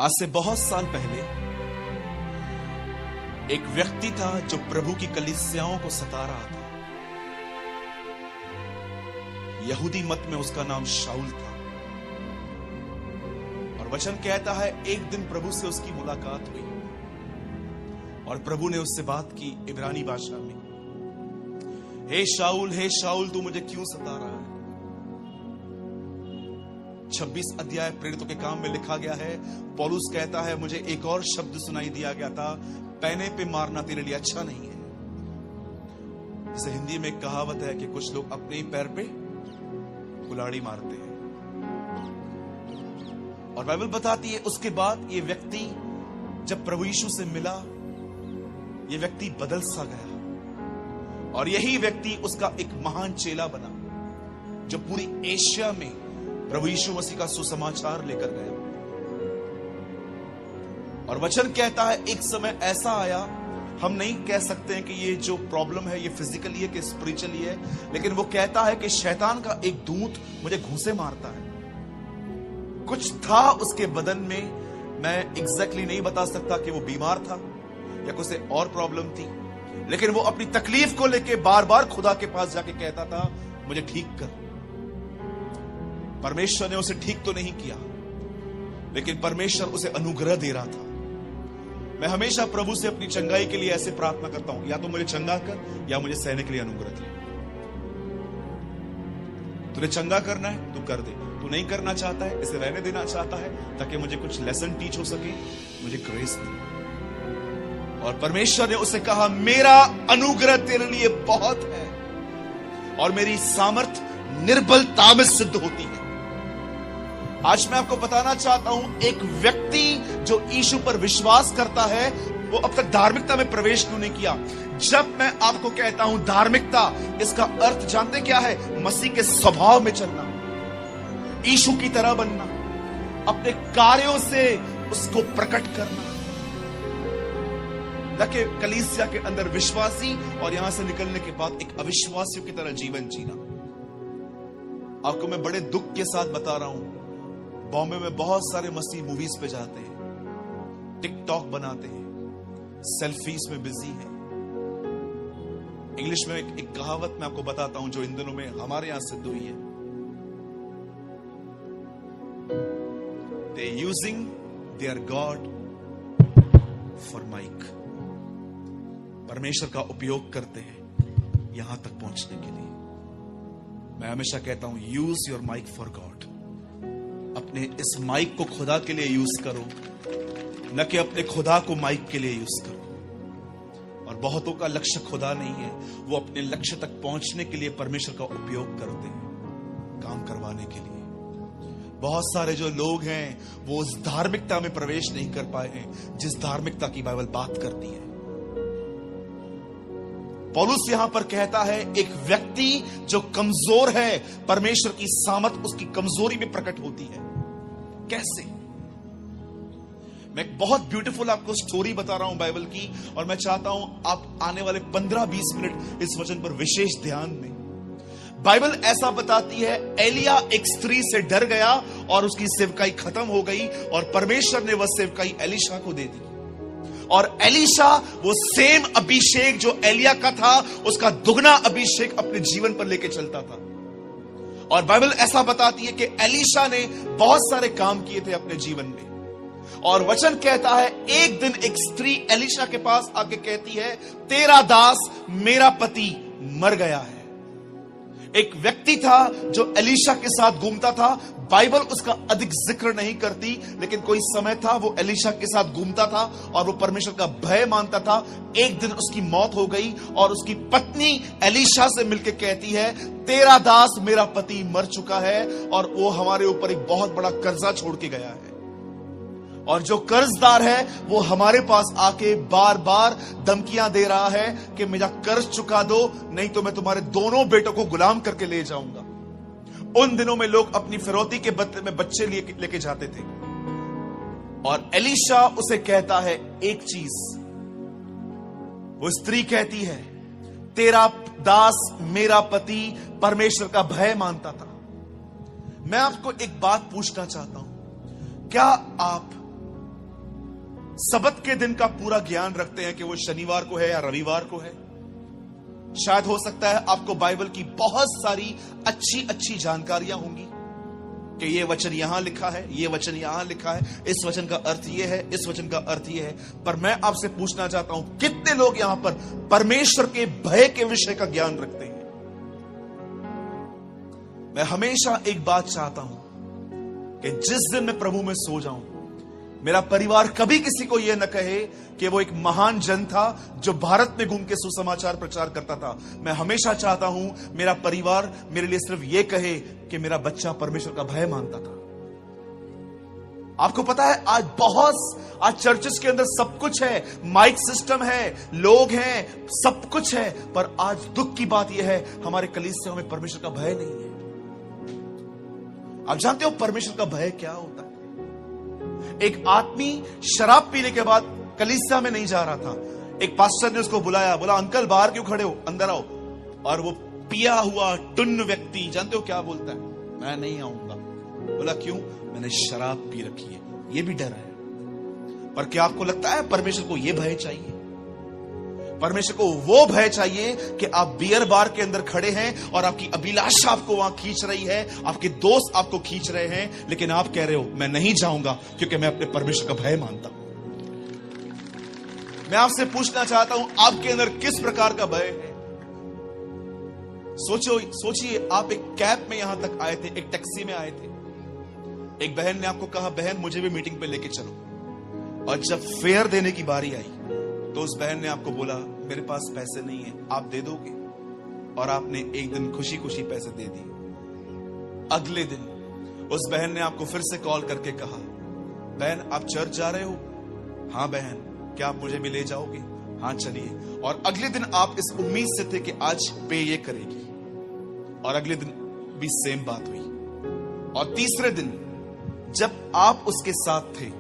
आज से बहुत साल पहले एक व्यक्ति था जो प्रभु की कलीसियाओं को सता रहा था। यहूदी मत में उसका नाम शाऊल था। और वचन कहता है एक दिन प्रभु से उसकी मुलाकात हुई और प्रभु ने उससे बात की इब्रानी भाषा में, हे शाऊल तू मुझे क्यों सता रहा है। 26 अध्याय प्रेरितों के काम में लिखा गया है, पौलुस कहता है मुझे एक और शब्द सुनाई दिया गया था, पैने पे मारना तेरे लिए अच्छा नहीं है। जैसे हिंदी में एक कहावत है कि कुछ लोग अपने ही पैर पे कुल्हाड़ी मारते हैं। और बाइबल बताती है उसके बाद ये व्यक्ति जब प्रभु यीशु से मिला, ये व्यक्ति बदल सा गया और यही व्यक्ति उसका एक महान चेला बना जो पूरी एशिया में प्रभु यीशु मसीह का सुसमाचार लेकर गया। और वचन कहता है एक समय ऐसा आया, हम नहीं कह सकते हैं कि ये जो प्रॉब्लम है ये फिजिकली है कि स्पिरिचुअली है, लेकिन वो कहता है कि शैतान का एक दूत मुझे घूंसे मारता है। कुछ था उसके बदन में, मैं एग्जैक्टली नहीं बता सकता कि वो बीमार था या कुछ और प्रॉब्लम थी, लेकिन वो अपनी तकलीफ को लेके बार बार खुदा के पास जाके कहता था मुझे ठीक कर। परमेश्वर ने उसे ठीक तो नहीं किया, लेकिन परमेश्वर उसे अनुग्रह दे रहा था। मैं हमेशा प्रभु से अपनी चंगाई के लिए ऐसे प्रार्थना करता हूं, या तो मुझे चंगा कर या मुझे सहने के लिए अनुग्रह दे। तुझे चंगा करना है तू कर दे, तू नहीं करना चाहता है, इसे रहने देना चाहता है ताकि मुझे कुछ लेसन टीच हो सके, मुझे ग्रेस दे। और परमेश्वर ने उसे कहा मेरा अनुग्रह तेरे लिए बहुत है और मेरी सामर्थ निर्बलता में सिद्ध होती है। आज मैं आपको बताना चाहता हूं, एक व्यक्ति जो यीशु पर विश्वास करता है वो अब तक धार्मिकता में प्रवेश क्यों नहीं किया। जब मैं आपको कहता हूं धार्मिकता, इसका अर्थ जानते क्या है? मसीह के स्वभाव में चलना, यीशु की तरह बनना, अपने कार्यों से उसको प्रकट करना, न कि कलीसिया के अंदर विश्वासी और यहां से निकलने के बाद एक अविश्वासियों की तरह जीवन जीना। आपको मैं बड़े दुख के साथ बता रहा हूं, बॉम्बे में बहुत सारे मसीह मूवीज पे जाते हैं, टिकटॉक बनाते हैं, सेल्फीज में बिजी हैं। इंग्लिश में एक कहावत मैं आपको बताता हूं जो इन दिनों में हमारे यहां सिद्ध हुई है। They using their god for mic. परमेश्वर का उपयोग करते हैं यहां तक पहुंचने के लिए। मैं हमेशा कहता हूं use your mic for god. अपने इस माइक को खुदा के लिए यूज करो, न कि अपने खुदा को माइक के लिए यूज करो। और बहुतों का लक्ष्य खुदा नहीं है, वो अपने लक्ष्य तक पहुंचने के लिए परमेश्वर का उपयोग करते हैं काम करवाने के लिए। बहुत सारे जो लोग हैं वो उस धार्मिकता में प्रवेश नहीं कर पाए हैं जिस धार्मिकता की बाइबल बात करती है। पौलुस यहां पर कहता है एक व्यक्ति जो कमजोर है, परमेश्वर की सामर्थ उसकी कमजोरी में प्रकट होती है। कैसे? मैं एक बहुत ब्यूटीफुल आपको स्टोरी बता रहा हूं बाइबल की, और मैं चाहता हूं आप आने वाले 15-20 मिनट इस वचन पर विशेष ध्यान दें। बाइबल ऐसा बताती है एलिया एक स्त्री से डर गया और उसकी सेवकाई खत्म हो गई और परमेश्वर ने वह सेवकाई एलीशा को दे दी। और एलीशा वो सेम अभिषेक जो एलिया का था उसका दुगना अभिषेक अपने जीवन पर लेके चलता था। और बाइबल ऐसा बताती है कि एलीशा ने बहुत सारे काम किए थे अपने जीवन में। और वचन कहता है एक दिन एक स्त्री एलीशा के पास आके कहती है तेरा दास मेरा पति मर गया है। एक व्यक्ति था जो एलीशा के साथ घूमता था, बाइबल उसका अधिक जिक्र नहीं करती, लेकिन कोई समय था वो एलीशा के साथ घूमता था और वो परमेश्वर का भय मानता था। एक दिन उसकी मौत हो गई और उसकी पत्नी एलीशा से मिलकर कहती है तेरा दास मेरा पति मर चुका है और वो हमारे ऊपर एक बहुत बड़ा कर्जा छोड़ के गया है, और जो कर्जदार है वो हमारे पास आके बार बार धमकियां दे रहा है कि मेरा कर्ज चुका दो, नहीं तो मैं तुम्हारे दोनों बेटों को गुलाम करके ले जाऊंगा। उन दिनों में लोग अपनी फिरौती के बदले में बच्चे लेके जाते थे। और एलीशा उसे कहता है एक चीज, वो स्त्री कहती है तेरा दास मेरा पति परमेश्वर का भय मानता था। मैं आपको एक बात पूछना चाहता हूं, क्या आप सबत के दिन का पूरा ज्ञान रखते हैं कि वो शनिवार को है या रविवार को है। शायद हो सकता है आपको बाइबल की बहुत सारी अच्छी अच्छी जानकारियां होंगी कि ये वचन यहां लिखा है, ये वचन यहां लिखा है, इस वचन का अर्थ ये है, इस वचन का अर्थ ये है। पर मैं आपसे पूछना चाहता हूं, कितने लोग यहां पर परमेश्वर के भय के विषय का ज्ञान रखते हैं? मैं हमेशा एक बात चाहता हूं कि जिस दिन मैं प्रभु में सो जाऊं, मेरा परिवार कभी किसी को यह न कहे कि वो एक महान जन था जो भारत में घूम के सुसमाचार प्रचार करता था। मैं हमेशा चाहता हूं मेरा परिवार मेरे लिए सिर्फ यह कहे कि मेरा बच्चा परमेश्वर का भय मानता था। आपको पता है आज चर्चेस के अंदर सब कुछ है, माइक सिस्टम है, लोग हैं, सब कुछ है, पर आज दुख की बात यह है हमारे कलीसिया में परमेश्वर का भय नहीं है। आप जानते हो परमेश्वर का भय क्या होता है? एक आदमी शराब पीने के बाद कलीसिया में नहीं जा रहा था। एक पास्टर ने उसको बुलाया, बोला अंकल बाहर क्यों खड़े हो, अंदर आओ। और वो पिया हुआ टुन्न व्यक्ति जानते हो क्या बोलता है? मैं नहीं आऊंगा। बोला क्यों? मैंने शराब पी रखी है। ये भी डर है। पर क्या आपको लगता है परमेश्वर को यह भय चाहिए? परमेश्वर को वो भय चाहिए कि आप बियर बार के अंदर खड़े हैं और आपकी अभिलाषा आपको वहां खींच रही है, आपके दोस्त आपको खींच रहे हैं, लेकिन आप कह रहे हो मैं नहीं जाऊंगा क्योंकि मैं अपने परमेश्वर का भय मानता हूं। मैं आपसे पूछना चाहता हूं, आपके अंदर किस प्रकार का भय है? सोचिए आप एक कैब में यहां तक आए थे, एक टैक्सी में आए थे, एक बहन ने आपको कहा बहन मुझे भी मीटिंग पे लेके चलो, और जब फेयर देने की बारी आई तो उस बहन ने आपको बोला मेरे पास पैसे नहीं है, आप दे दोगे? और आपने एक दिन खुशी खुशी पैसे दे दिए। अगले दिन उस बहन ने आपको फिर से कॉल करके कहा बहन आप चर्च जा रहे हो? हाँ बहन, क्या आप मुझे भी ले जाओगे? हाँ चलिए। और अगले दिन आप इस उम्मीद से थे कि आज पे ये करेगी, और अगले दिन भी सेम बात हुई। और तीसरे दिन जब आप उसके साथ थे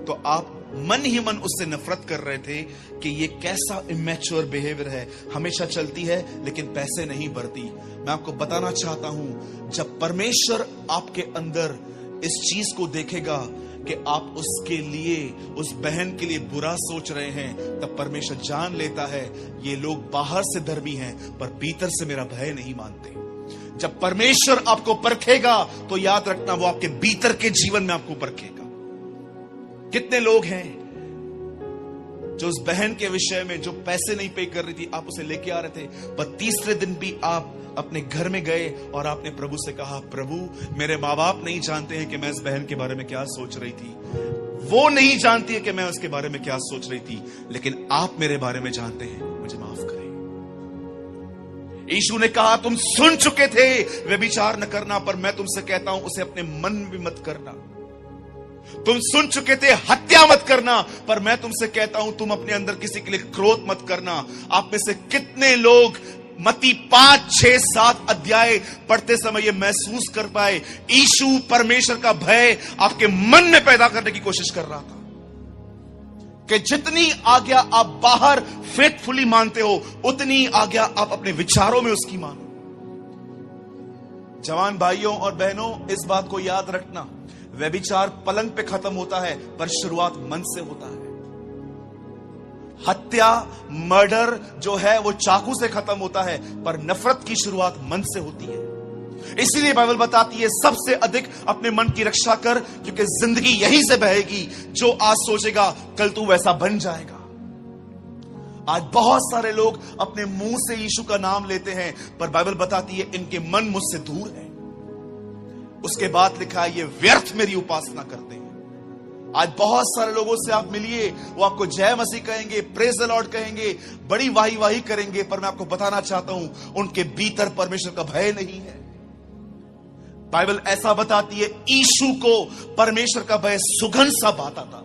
तो आप मन ही मन उससे नफरत कर रहे थे कि ये कैसा इमैच्योर बिहेवियर है, हमेशा चलती है लेकिन पैसे नहीं भरती। मैं आपको बताना चाहता हूं, जब परमेश्वर आपके अंदर इस चीज को देखेगा कि आप उसके लिए, उस बहन के लिए बुरा सोच रहे हैं, तब परमेश्वर जान लेता है ये लोग बाहर से धर्मी हैं पर भीतर से मेरा भय नहीं मानते। जब परमेश्वर आपको परखेगा तो याद रखना वो आपके भीतर के जीवन में आपको परखेगा। कितने लोग हैं जो उस बहन के विषय में जो पैसे नहीं पे कर रही थी, आप उसे लेके आ रहे थे, पर तीसरे दिन भी आप अपने घर में गए और आपने प्रभु से कहा प्रभु मेरे माँ बाप नहीं जानते हैं कि मैं इस बहन के बारे में क्या सोच रही थी, वो नहीं जानती है कि मैं उसके बारे में क्या सोच रही थी, लेकिन आप मेरे बारे में जानते हैं, मुझे माफ करें। यीशु ने कहा तुम सुन चुके थे व्यभिचार न करना, पर मैं तुमसे कहता हूं उसे अपने मन में मत करना। तुम सुन चुके थे हत्या मत करना, पर मैं तुमसे कहता हूं तुम अपने अंदर किसी के लिए क्रोध मत करना। आप में से कितने लोग मत्ती 5, 6, 7 अध्याय पढ़ते समय ये महसूस कर पाए यीशु परमेश्वर का भय आपके मन में पैदा करने की कोशिश कर रहा था कि जितनी आज्ञा आप बाहर फेथफुली मानते हो, उतनी आज्ञा आप अपने विचारों में उसकी मानो। जवान भाइयों और बहनों, इस बात को याद रखना, व्यभिचार पलंग पे खत्म होता है पर शुरुआत मन से होता है। हत्या, मर्डर जो है वो चाकू से खत्म होता है, पर नफरत की शुरुआत मन से होती है। इसीलिए बाइबल बताती है सबसे अधिक अपने मन की रक्षा कर, क्योंकि जिंदगी यहीं से बहेगी। जो आज सोचेगा कल तू वैसा बन जाएगा। आज बहुत सारे लोग अपने मुंह से यीशु का नाम लेते हैं, पर बाइबल बताती है इनके मन मुझसे दूर है। उसके बाद लिखा है ये व्यर्थ मेरी उपासना करते हैं। आज बहुत सारे लोगों से आप मिलिए, वो आपको जय मसीह कहेंगे, प्रेज द लॉर्ड कहेंगे, बड़ी वाही वाही करेंगे, पर मैं आपको बताना चाहता हूं उनके भीतर परमेश्वर का भय नहीं है। बाइबल ऐसा बताती है यीशु को परमेश्वर का भय सुगंध सा पाता था,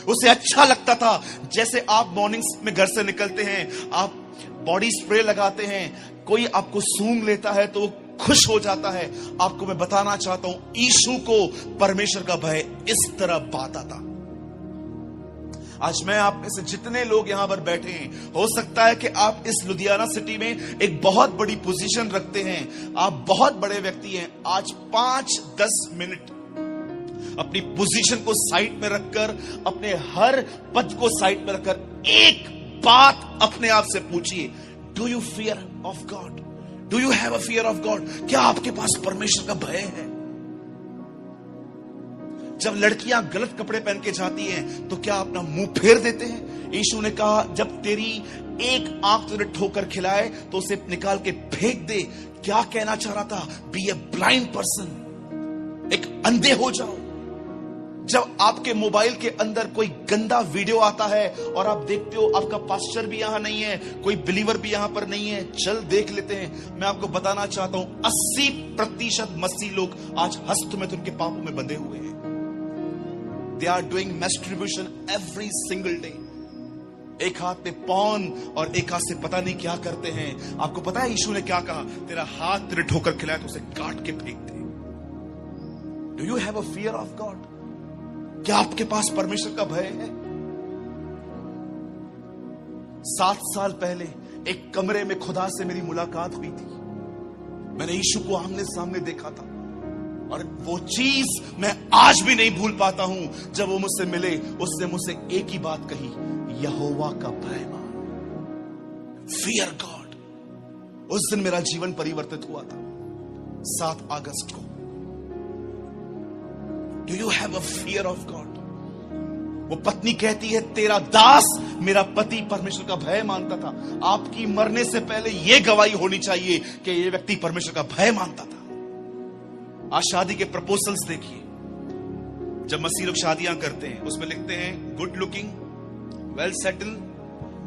उसे अच्छा लगता था। जैसे आप मॉर्निंग्स में घर से निकलते हैं, आप बॉडी स्प्रे लगाते हैं, कोई आपको सूंघ लेता है तो वो खुश हो जाता है। आपको मैं बताना चाहता हूं यीशु को परमेश्वर का भय इस तरह पाता था। आज मैं आप में से जितने लोग यहां पर बैठे हैं, हो सकता है कि आप इस लुधियाना सिटी में एक बहुत बड़ी पोजीशन रखते हैं, आप बहुत बड़े व्यक्ति हैं। आज 5-10 मिनट अपनी पोजीशन को साइड में रखकर, अपने हर पद को साइड में रखकर एक बात अपने आप से पूछिए, do you fear of God? Do you have a fear of God? क्या आपके पास परमेश्वर का भय है? जब लड़कियां गलत कपड़े पहन के जाती हैं तो क्या अपना मुंह फेर देते हैं? यीशु ने कहा, जब तेरी एक आंख तुझे ठोकर खिलाए तो उसे निकाल के फेंक दे। क्या कहना चाह रहा था? बी ए ब्लाइंड पर्सन, एक अंधे हो जाओ। जब आपके मोबाइल के अंदर कोई गंदा वीडियो आता है और आप देखते हो आपका पास्टर भी यहां नहीं है, कोई बिलीवर भी यहां पर नहीं है, चल देख लेते हैं। मैं आपको बताना चाहता हूं 80% मसीह लोग आज हस्त में उनके पापों में बंधे हुए हैं। They are doing masturbation every single day. एक हाथ में पॉर्न और एक हाथ से पता नहीं क्या करते हैं। आपको पता है यीशु ने क्या कहा? तेरा हाथ तेरे ठोकर खिलाए तो उसे काट के फेंक दे। Do you have a fear of God? क्या आपके पास परमेश्वर का भय है? 7 साल पहले एक कमरे में खुदा से मेरी मुलाकात हुई थी। मैंने यीशु को आमने सामने देखा था और वो चीज मैं आज भी नहीं भूल पाता हूं। जब वो मुझसे मिले, उसने मुझसे एक ही बात कही, यहोवा का भय मान, फियर गॉड। उस दिन मेरा जीवन परिवर्तित हुआ था, 7 अगस्त को। Do you have a fear of God? वो पत्नी कहती है, तेरा दास मेरा पति परमेश्वर का भय मानता था। आपकी मरने से पहले यह गवाही होनी चाहिए कि यह व्यक्ति परमेश्वर का भय मानता था। आज शादी के प्रपोजल्स देखिए, जब मसीह लोग शादियां करते हैं उसमें लिखते हैं good looking, well settle,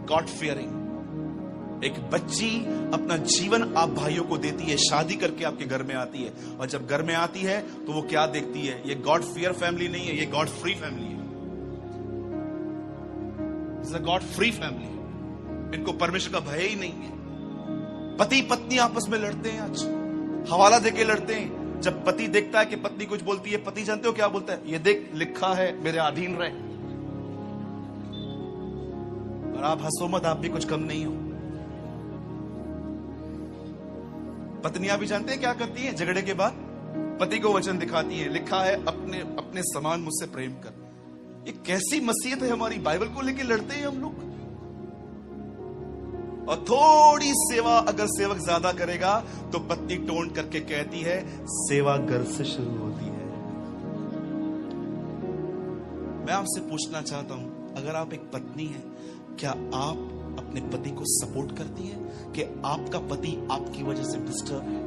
God fearing. एक बच्ची अपना जीवन आप भाइयों को देती है, शादी करके आपके घर में आती है, और जब घर में आती है तो वो क्या देखती है? ये गॉड फियर फैमिली नहीं है, ये गॉड फ्री फैमिली है। गॉड फ्री फैमिली, इनको परमेश्वर का भय ही नहीं है। पति पत्नी आपस में लड़ते हैं, आज हवाला देके लड़ते हैं। जब पति देखता है कि पत्नी कुछ बोलती है, पति जानते हो क्या बोलता है? ये देख, लिखा है मेरे अधीन रहे। और आप हंसो मत, आप भी कुछ कम नहीं हो। पत्नियां भी जानते हैं क्या करती हैं? झगड़े के बाद पति को वचन दिखाती हैं, लिखा है अपने अपने समान मुझसे प्रेम कर। ये कैसी मसीहत है हमारी? बाइबल को लेके लड़ते हैं हम लोग। और थोड़ी सेवा अगर सेवक ज्यादा करेगा तो पत्नी टोन करके कहती है, सेवा घर से शुरू होती है। मैं आपसे पूछना चाहता हूं, अगर आप एक पत्नी हैं, क्या आप अपने पति को सपोर्ट करती हैं कि आपका पति आपकी वजह से डिस्टर्ब है?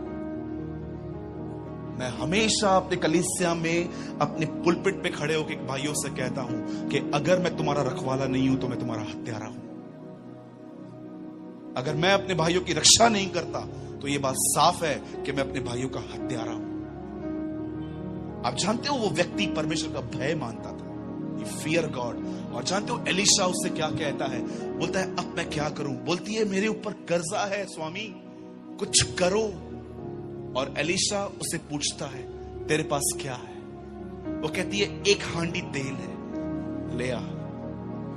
मैं हमेशा अपने कलीसिया में अपने पुलपिट पे खड़े होकर भाइयों से कहता हूं कि अगर मैं तुम्हारा रखवाला नहीं हूं तो मैं तुम्हारा हत्यारा हूं। अगर मैं अपने भाइयों की रक्षा नहीं करता तो यह बात साफ है कि मैं अपने भाइयों का हत्यारा हूं। आप जानते हो वो व्यक्ति परमेश्वर का भय मानता था, फियर गॉड। और जानते हो एलिशा उससे क्या कहता है? बोलता है, अब मैं क्या करूं? बोलती है, मेरे ऊपर कर्जा है स्वामी, कुछ करो। और एलिशा उसे पूछता है, तेरे पास क्या है? वो कहती है, 1 हांडी तेल है, ले आ।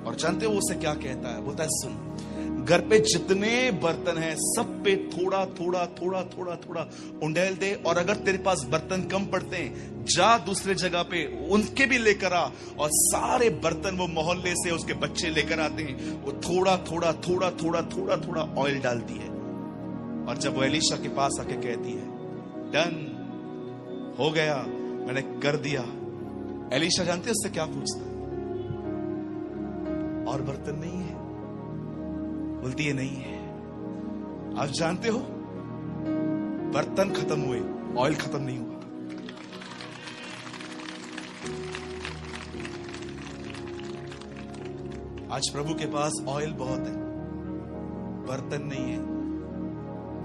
और जानते हो उसे क्या कहता है? बोलता है, सुन, घर पे जितने बर्तन हैं सब पे थोड़ा थोड़ा थोड़ा थोड़ा थोड़ा उंडेल दे, और अगर तेरे पास बर्तन कम पड़ते हैं जा दूसरे जगह पे उनके भी लेकर आ। और सारे बर्तन वो मोहल्ले से उसके बच्चे लेकर आते हैं, वो थोड़ा थोड़ा थोड़ा थोड़ा थोड़ा थोड़ा ऑयल डालती है। और जब वो एलिशा के पास आके कहती है, डन, हो गया, मैंने कर दिया। एलिशा जानते उससे क्या पूछता? और बर्तन नहीं है? बोलती है, नहीं है। आप जानते हो बर्तन खत्म हुए, ऑयल खत्म नहीं हुआ। आज प्रभु के पास ऑयल बहुत है, बर्तन नहीं है।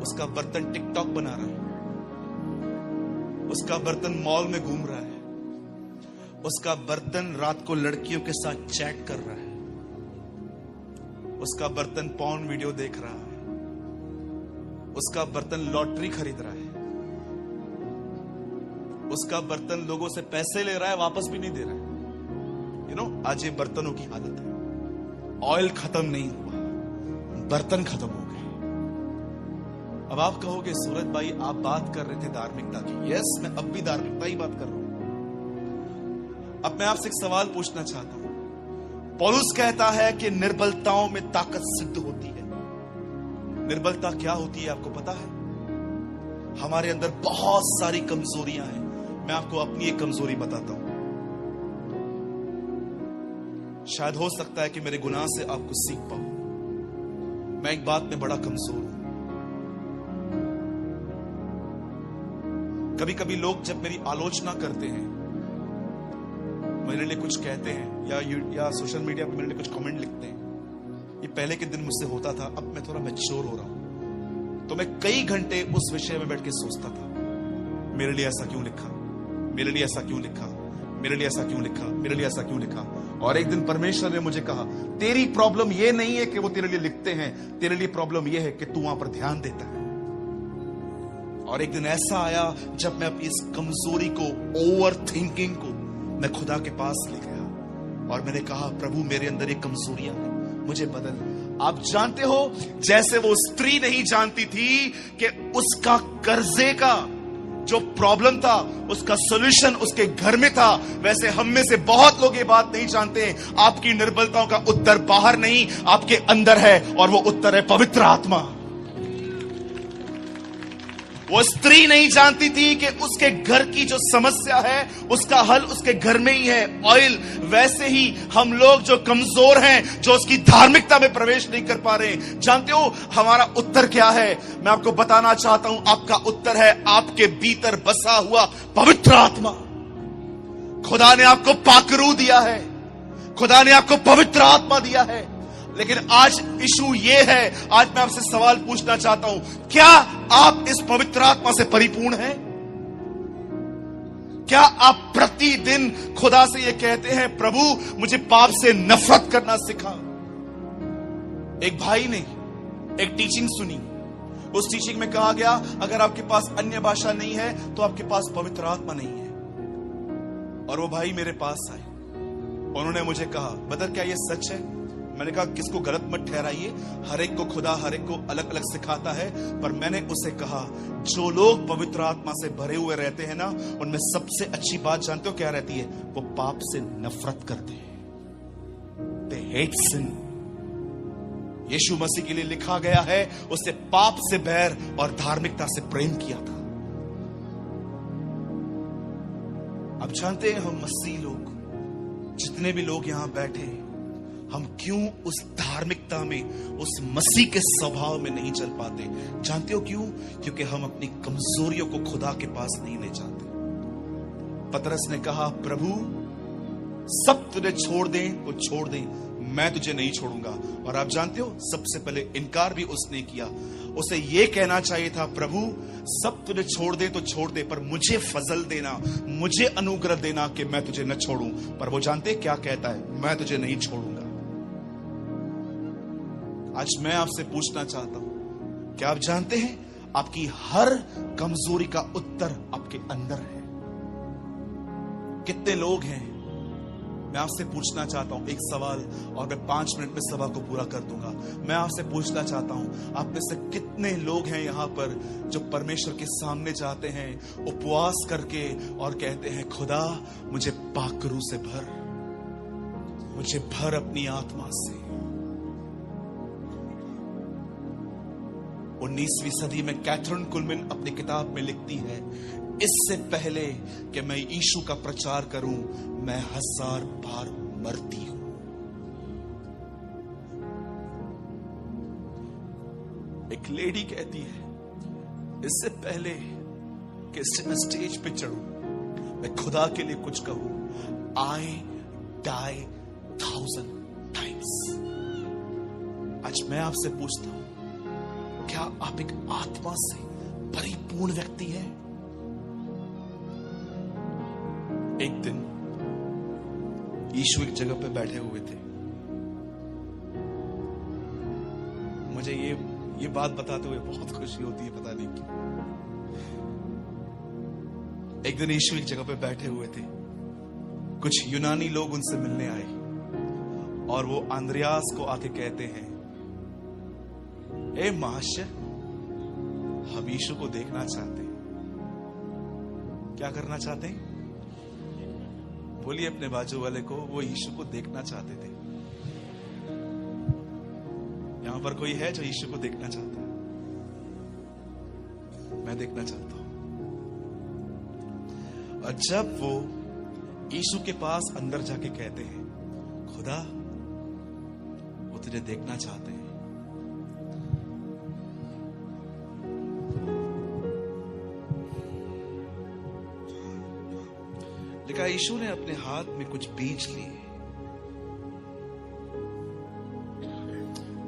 उसका बर्तन टिकटॉक बना रहा है, उसका बर्तन मॉल में घूम रहा है, उसका बर्तन रात को लड़कियों के साथ चैट कर रहा है, उसका बर्तन पॉर्न वीडियो देख रहा है, उसका बर्तन लॉटरी खरीद रहा है, उसका बर्तन लोगों से पैसे ले रहा है, वापस भी नहीं दे रहा है। आज ये बर्तनों की हालत है। ऑयल खत्म नहीं हुआ, बर्तन खत्म हो गए। अब आप कहोगे, सूरज भाई आप बात कर रहे थे धार्मिकता की। यस, मैं अब भी धार्मिकता ही बात कर रहा हूं। अब मैं आपसे एक सवाल पूछना चाहता हूं। पौलुस कहता है कि निर्बलताओं में ताकत सिद्ध होती है। निर्बलता क्या होती है आपको पता है? हमारे अंदर बहुत सारी कमजोरियां हैं। मैं आपको अपनी एक कमजोरी बताता हूं। शायद हो सकता है कि मेरे गुनाह से आप कुछ सीख पाओ। मैं एक बात में बड़ा कमजोर हूं। कभी कभी लोग जब मेरी आलोचना करते हैं, मेरे लिए कुछ कहते हैं या सोशल मीडिया पर मेरे लिए कुछ कमेंट लिखते हैं, ये पहले के दिन मुझसे होता था। अब मैं थोड़ा मैच्योर हो रहा हूं, तो मैं कई घंटे उस विषय में बैठ के सोचता था, मेरे लिए ऐसा क्यों लिखा, मेरे लिए ऐसा क्यों लिखा, मेरे लिए ऐसा क्यों लिखा, मेरे लिए ऐसा क्यों लिखा। और एक दिन परमेश्वर ने मुझे कहा, तेरी प्रॉब्लम ये नहीं है कि वो तेरे लिए लिखते हैं, तेरे लिए प्रॉब्लम ये है कि तू वहां पर ध्यान देता है। और एक दिन ऐसा आया जब मैं अपनी इस कमजोरी को, ओवर थिंकिंग को, मैं खुदा के पास ले गया और मैंने कहा, प्रभु मेरे अंदर एक कमजोरियां हैं, मुझे बदल। आप जानते हो, जैसे वो स्त्री नहीं जानती थी कि उसका कर्जे का जो प्रॉब्लम था उसका सॉल्यूशन उसके घर में था, वैसे हम में से बहुत लोग ये बात नहीं जानते। आपकी निर्बलताओं का उत्तर बाहर नहीं, आपके अंदर है, और वो उत्तर है पवित्र आत्मा। वो स्त्री नहीं जानती थी कि उसके घर की जो समस्या है उसका हल उसके घर में ही है, ऑयल। वैसे ही हम लोग जो कमजोर हैं, जो उसकी धार्मिकता में प्रवेश नहीं कर पा रहे, जानते हो हमारा उत्तर क्या है? मैं आपको बताना चाहता हूं, आपका उत्तर है आपके भीतर बसा हुआ पवित्र आत्मा। खुदा ने आपको पाकरू दिया है, खुदा ने आपको पवित्र आत्मा दिया है। लेकिन आज इशू ये है, आज मैं आपसे सवाल पूछना चाहता हूं, क्या आप इस पवित्र आत्मा से परिपूर्ण हैं? क्या आप प्रतिदिन खुदा से ये कहते हैं, प्रभु मुझे पाप से नफरत करना सिखा? एक भाई ने एक टीचिंग सुनी, उस टीचिंग में कहा गया, अगर आपके पास अन्य भाषा नहीं है तो आपके पास पवित्र आत्मा नहीं है। और वो भाई मेरे पास आए, उन्होंने मुझे कहा, ब्रदर क्या ये सच है? मैंने कहा, किसको गलत मत ठहराइए, हर एक को खुदा हर एक को अलग अलग सिखाता है। पर मैंने उसे कहा, जो लोग पवित्र आत्मा से भरे हुए रहते हैं ना, उनमें सबसे अच्छी बात जानते हो क्या रहती है? वो पाप से नफरत करते हैं। They hate sin। यीशु मसीह के लिए लिखा गया है, उसने पाप से बैर और धार्मिकता से प्रेम किया था। अब जानते हैं हम मसीह लोग, जितने भी लोग यहां बैठे हैं, हम क्यों उस धार्मिकता में, उस मसीह के स्वभाव में नहीं चल पाते? जानते हो क्यों? क्योंकि हम अपनी कमजोरियों को खुदा के पास नहीं ले जाते। पतरस ने कहा, प्रभु सब तुझे छोड़ दें तो छोड़ दें, मैं तुझे नहीं छोड़ूंगा। और आप जानते हो, सबसे पहले इनकार भी उसने किया। उसे यह कहना चाहिए था, प्रभु सब तुझे छोड़ दे तो छोड़ दे, पर मुझे फजल देना, मुझे अनुग्रह देना कि मैं तुझे न छोड़ूं। पर वो जानते क्या कहता है? मैं तुझे नहीं छोड़ूंगा। आज मैं आपसे पूछना चाहता हूं, क्या आप जानते हैं आपकी हर कमजोरी का उत्तर आपके अंदर है? कितने लोग हैं? मैं आपसे पूछना चाहता हूं एक सवाल, और मैं 5 मिनट में सभा को पूरा कर दूंगा। मैं आपसे पूछना चाहता हूं, आप में से कितने लोग हैं यहां पर जो परमेश्वर के सामने जाते हैं उपवास करके और कहते हैं, खुदा मुझे पाकरू से भर, मुझे भर अपनी आत्मा से। 19वीं सदी में कैथरीन कुलमिन अपनी किताब में लिखती है, इससे पहले कि मैं यीशु का प्रचार करूं, मैं 1000 बार मरती हूं। एक लेडी कहती है, इससे पहले कि मैं स्टेज पे चढ़ूं, मैं खुदा के लिए कुछ कहूं, आई डाई 1000 टाइम्स। आज मैं आपसे पूछता हूं, क्या आप एक आत्मा से परिपूर्ण व्यक्ति हैं? एक दिन यीशु एक जगह पे बैठे हुए थे। मुझे ये बात बताते हुए बहुत खुशी होती है, पता नहीं क्यों। एक दिन यीशु एक जगह पे बैठे हुए थे, कुछ यूनानी लोग उनसे मिलने आए और वो अंद्रयास को आके कहते हैं, ए महाशय, हम यीशु को देखना चाहते हैं। क्या करना चाहते हैं? बोलिए अपने बाजू वाले को, वो यीशु को देखना चाहते थे। यहां पर कोई है जो यीशु को देखना चाहता है? मैं देखना चाहता हूं। और जब वो यीशु के पास अंदर जाके कहते हैं, खुदा वो तुझे देखना चाहते हैं, लेकिन यीशु ने अपने हाथ में कुछ बीज लिए,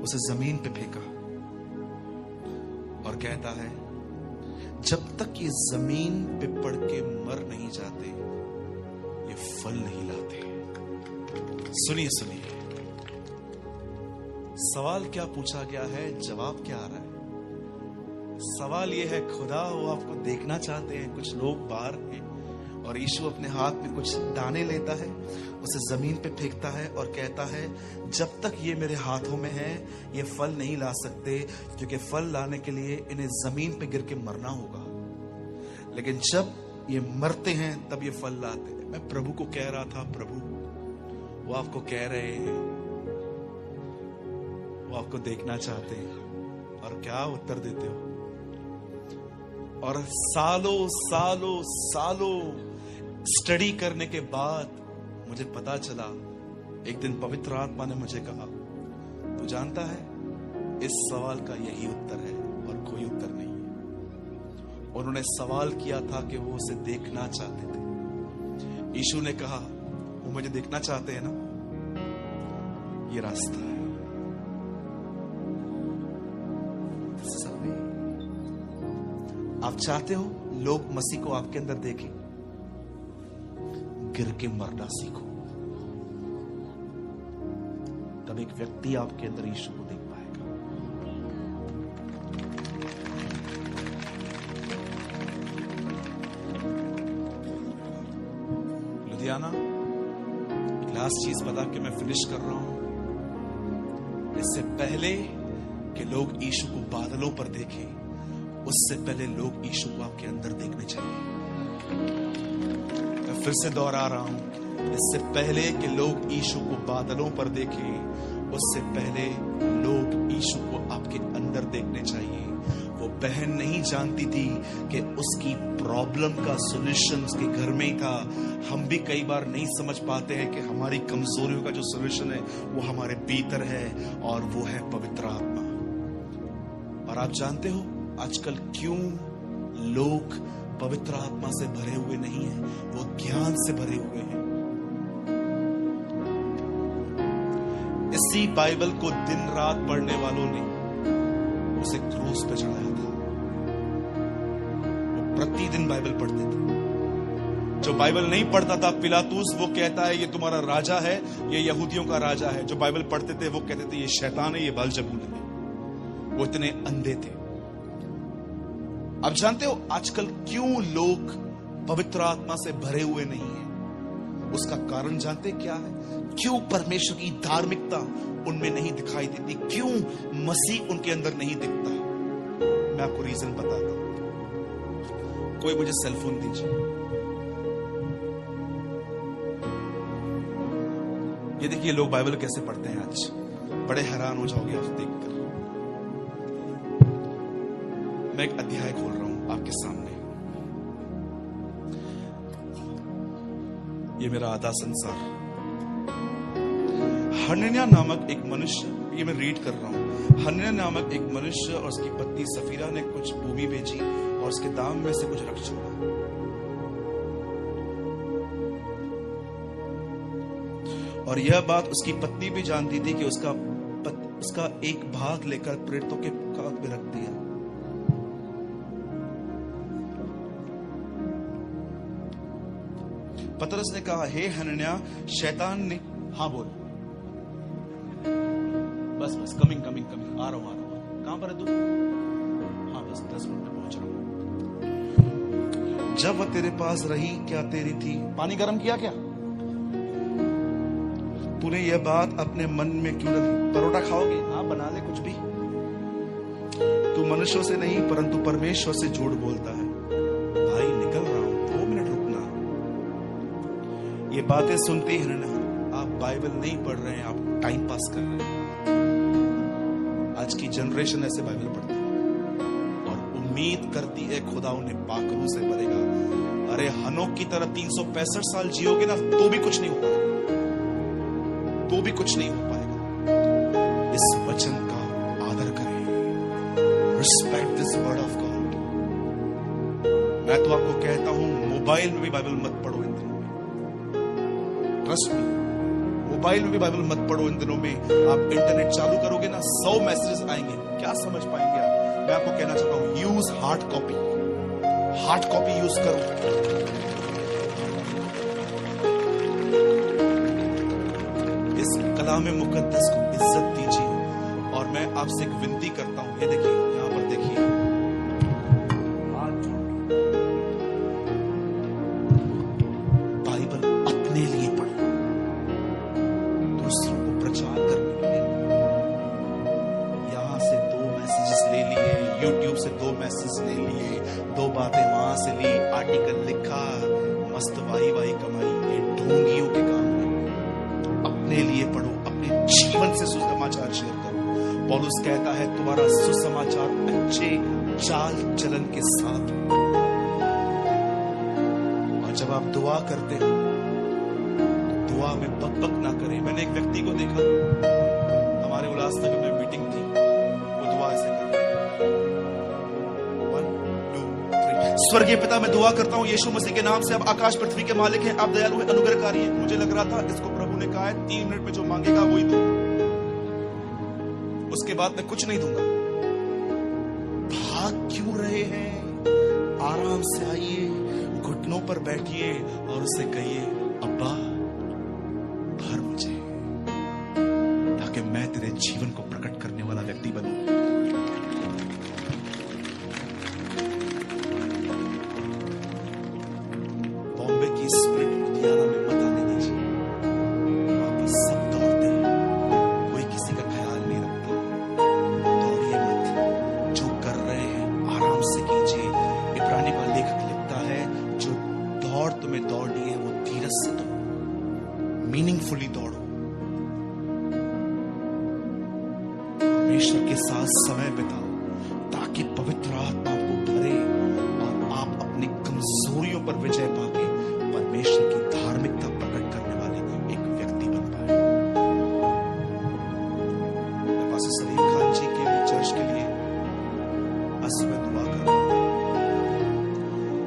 उसे जमीन पे फेंका और कहता है, जब तक ये जमीन पे पड़ के मर नहीं जाते, ये फल नहीं लाते। सुनिए सुनिए, सवाल क्या पूछा गया है, जवाब क्या आ रहा है? सवाल ये है, खुदा वो आपको देखना चाहते हैं। कुछ लोग बाहर हैं और यीशु अपने हाथ में कुछ दाने लेता है, उसे जमीन पे फेंकता है और कहता है, जब तक ये मेरे हाथों में है ये फल नहीं ला सकते, क्योंकि फल लाने के लिए इन्हें जमीन पे गिर के मरना होगा। लेकिन जब ये मरते हैं तब ये फल लाते हैं। मैं प्रभु को कह रहा था, प्रभु वो आपको कह रहे हैं, वो आपको देखना चाहते हैं। और क्या उत्तर देते हो? और सालों सालों सालों स्टडी करने के बाद मुझे पता चला, एक दिन पवित्र आत्मा ने मुझे कहा, तू जानता है इस सवाल का यही उत्तर है और कोई उत्तर नहीं है। उन्होंने सवाल किया था कि वो उसे देखना चाहते थे। यीशु ने कहा, वो मुझे देखना चाहते हैं ना, ये रास्ता है। आप चाहते हो लोग मसीह को आपके अंदर देखें? गिर के मरना सीखो, तब एक व्यक्ति आपके अंदर यीशु को देख पाएगा। लुधियाना, एक लास्ट चीज बता के मैं फिनिश कर रहा हूं। इससे पहले कि लोग यीशु को बादलों पर देखें, उससे पहले लोग यीशु को आपके अंदर देखने चाहिए। मैं फिर से दोहरा रहा हूं, इससे पहले कि लोग यीशु को बादलों पर देखें, उससे पहले लोग यीशु को आपके अंदर देखने चाहिए। वो बहन नहीं जानती थी कि उसकी प्रॉब्लम का सॉल्यूशन उसके घर में ही था। हम भी कई बार नहीं समझ पाते हैं कि हमारी कमजोरियों का जो सॉल्यूशन है वो हमारे भीतर है, और वो है पवित्र आत्मा। और आप जानते हो आजकल क्यों लोग पवित्र आत्मा से भरे हुए नहीं हैं? वो ज्ञान से भरे हुए हैं। इसी बाइबल को दिन रात पढ़ने वालों ने उसे क्रूस पे चढ़ाया था। वो प्रतिदिन बाइबल पढ़ते थे। जो बाइबल नहीं पढ़ता था, पिलातूस, वो कहता है ये तुम्हारा राजा है, ये यहूदियों का राजा है। जो बाइबल पढ़ते थे वो कहते थे ये शैतान है, ये बालजबूल है। वो इतने अंधे थे। अब जानते हो आजकल क्यों लोग पवित्र आत्मा से भरे हुए नहीं हैं? उसका कारण जानते क्या है? क्यों परमेश्वर की धार्मिकता उनमें नहीं दिखाई देती? क्यों मसीह उनके अंदर नहीं दिखता? मैं आपको रीजन बताता हूं। कोई मुझे सेलफोन दीजिए। ये देखिए लोग बाइबल कैसे पढ़ते हैं आज, बड़े हैरान हो जाओगे आप देखकर। मैं एक अध्याय खोल रहा हूं आपके सामने। ये मेरा आधा संसार। हनन्याह नामक एक मनुष्य, ये मैं रीड कर रहा हूं। हनन्याह नामक एक मनुष्य और उसकी पत्नी सफीरा ने कुछ भूमि बेची और उसके दाम में से कुछ रख छोड़ा। और यह बात उसकी पत्नी भी जानती थी कि उसका एक भाग लेकर प्रेतों के काख में रख दिया। पतरस ने कहा, हे हनन्याह, शैतान ने, हाँ बोल, बस कमिंग आ रहा हूं। कहां पर है तू? हाँ बस 10 मिनट में पहुंच रहा हूं। जब वह तेरे पास रही, क्या तेरी थी? पानी गर्म किया क्या? तूने यह बात अपने मन में क्यों रखी? परोठा खाओगे? हाँ बना ले कुछ भी। तू मनुष्यों से नहीं परंतु परमेश्वर से झूठ बोलता है। भाई निकल रहा हूं, 2 मिनट रुकना। ये बातें सुनते ही ना, आप बाइबल नहीं पढ़ रहे हैं, आप टाइम पास कर रहे हैं। आज की जनरेशन ऐसे बाइबल पढ़ती है और उम्मीद करती है खुदा उन्हें पाकरू से भरेगा। अरे हनोक की तरह 365 साल जियोगे ना तो भी कुछ नहीं हो पाएगा, तो भी कुछ नहीं हो पाएगा। इस वचन का आदर करें, respect this word of God. मैं तो आपको कहता हूं मोबाइल में भी बाइबल मत पढ़ो इन दिनों में, ट्रस्ट मी, मोबाइल में भी बाइबल मत पढ़ो इन दिनों में। आप इंटरनेट चालू करोगे ना 100 मैसेजेस आएंगे, क्या समझ पाएंगे आप? मैं आपको कहना चाहता हूं use hard copy, hard copy use करो। इस कलाम मुकद्दस को इज्जत दीजिए। और मैं आपसे एक विनती करता हूं, ये देखिए यहां पर देखिए, बाइबल अपने लिए पढ़ो, दूसरों को प्रचार करने के लिए। यहां से 2 मैसेजेस ले लिए, यूट्यूब से 2 मैसेज ले लिए, 2 बातें वहां से ली, आर्टिकल लिखा, मस्त वाई कमाई। ये ढोंगियों के काम है। अपने लिए पढ़ो, अपने जीवन से सुसमाचार शेयर करो। पौलुस कहता है तुम्हारा सुसमाचार अच्छे चाल चलन के साथ। और जब आप दुआ करते हो तो दुआ में बकबक ना करें। मैंने एक व्यक्ति को देखा, हमारे उल्लासनगर में मीटिंग थी, वो दुआ ऐसे कर, 1 2 3। स्वर्गीय पिता, मैं दुआ करता हूं यीशु मसीह के नाम से, आप आकाश पृथ्वी के मालिक हैं, आप दयालु हैं, अनुग्रहकारी हैं। मुझे लग रहा था इसको प्रभु ने कहा है 3 मिनट में जो मांगेगा वही दूंगा, उसके बाद मैं कुछ नहीं दूंगा। भाग क्यों रहे हैं? आराम से आइए, घुटनों पर बैठिए और उसे कहिए अब्बा भर मुझे, ताकि मैं तेरे जीवन को प्रकट करने वाला व्यक्ति बनूं। बॉम्बे की स्प्रिट लुधियाना में मत आने दीजिए। वहां पर सब दौड़ते हैं, कोई किसी का ख्याल नहीं रखता। दौड़िए मत, जो कर रहे हैं आराम से कीजिए। इब्रानी का लेखक लिखता है जो दौड़ तुम्हें दौड़नी है वो धीरज से दौड़ो, मीनिंगफुली दौड़ो, परमेश्वर के साथ समय बिताओ, ताकि पवित्र आत्मा आपको भरे और आप अपनी कमजोरियों पर विजय पाके परमेश्वर की धार्मिकता प्रकट करने वाले एक व्यक्ति बन पाए। मैं पास्टर सलीम खान जी के लिए, चर्च के लिए आज सुबह दुआ कर रहा हूं।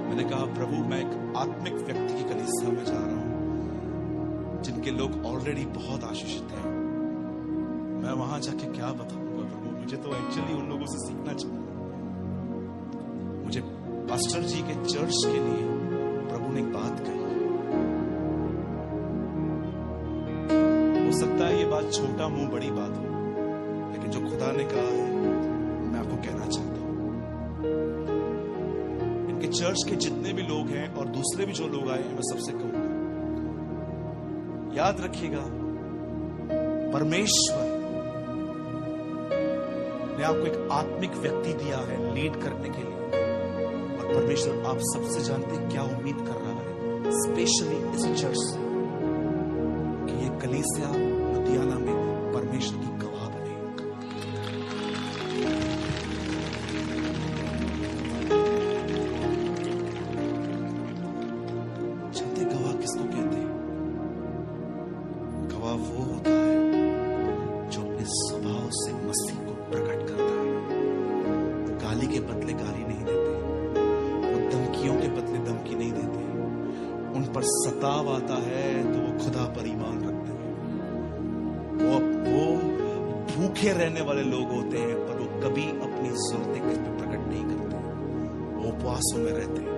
मैंने कहा प्रभु मैं एक आत्मिक व्यक्ति की कलीसिया में जा रहा हूं जिनके लोग ऑलरेडी बहुत आशीषित हैं। मैं वहां जाके क्या बताऊंगा प्रभु? मुझे तो एक्चुअली उन लोगों से सीखना चाहिए। मुझे पास्टर जी के चर्च के लिए प्रभु ने एक बात कही। हो सकता है ये बात छोटा मुंह बड़ी बात हो, लेकिन जो खुदा ने कहा है मैं आपको कहना चाहता हूं। इनके चर्च के जितने भी लोग हैं और दूसरे भी जो लोग आए हैं, मैं सबसे कहूंगा याद रखिएगा, परमेश्वर ने आपको एक आत्मिक व्यक्ति दिया है लीड करने के लिए। और परमेश्वर आप सबसे जानते हैं क्या उम्मीद कर रहा है, स्पेशली इस चर्च से, कि ये कलीसिया लुधियाना में परमेश्वर की गवाह बने। जानते गवाह किसको कहते हैं? गवाह वो होता है जो अपने स्वभाव से मसीह को प्रकट करता है। गाली के बदले गाली नहीं देते, वो धमकियों के बदले धमकी नहीं देते। उन पर सताव आता है तो वो खुदा पर ईमान रखते हैं। वो भूखे रहने वाले लोग होते हैं, पर वो कभी अपनी जरूरतें किस पे प्रकट नहीं करते, वो उपवासों में रहते हैं।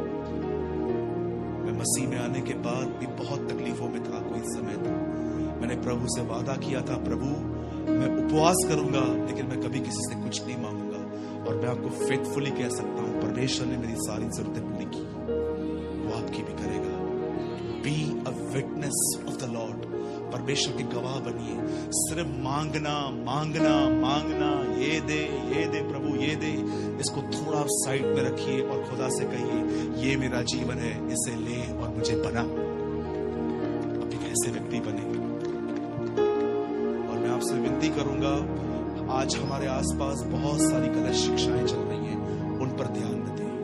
मैं मसीह में आने के बाद भी बहुत तकलीफों में था। कोई समय था मैंने प्रभु से वादा किया था, प्रभु मैं उपवास करूंगा लेकिन मैं कभी किसी से कुछ नहीं मांगूंगा। और मैं आपको फेथफुली कह सकता हूं परमेश्वर ने मेरी सारी जरूरतें पूरी की, वो आपकी भी करेगा। Be a witness of the Lord, परमेश्वर के गवाह बनिए। सिर्फ मांगना मांगना मांगना, ये दे प्रभु ये दे, इसको थोड़ा आप साइड में रखिए और खुदा से कहिए ये मेरा जीवन है, इसे ले और मुझे बना। ऐसे व्यक्ति बने। और मैं आपसे विनती करूंगा, आज हमारे आसपास बहुत सारी गलत शिक्षाएं चल रही हैं, उन पर ध्यान न दें।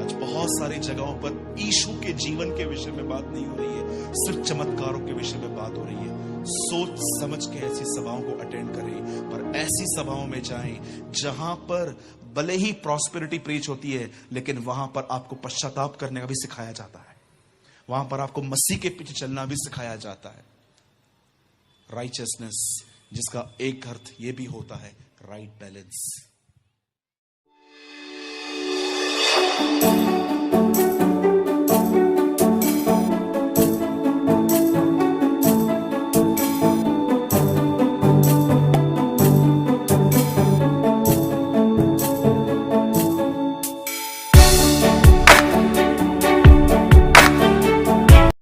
आज बहुत सारी जगहों पर यीशु के जीवन के विषय में बात नहीं हो रही है, सिर्फ चमत्कारों के विषय में बात हो रही है। सोच समझ के ऐसी सभाओं को अटेंड करें, पर ऐसी सभाओं में जाएं जहां पर भले ही प्रॉस्पेरिटी प्रीच होती है, लेकिन वहां पर आपको पश्चाताप करने का भी सिखाया जाता है, वहां पर आपको मसीह के पीछे चलना भी सिखाया जाता है। राइचियसनेस, जिसका एक अर्थ यह भी होता है राइट बैलेंस।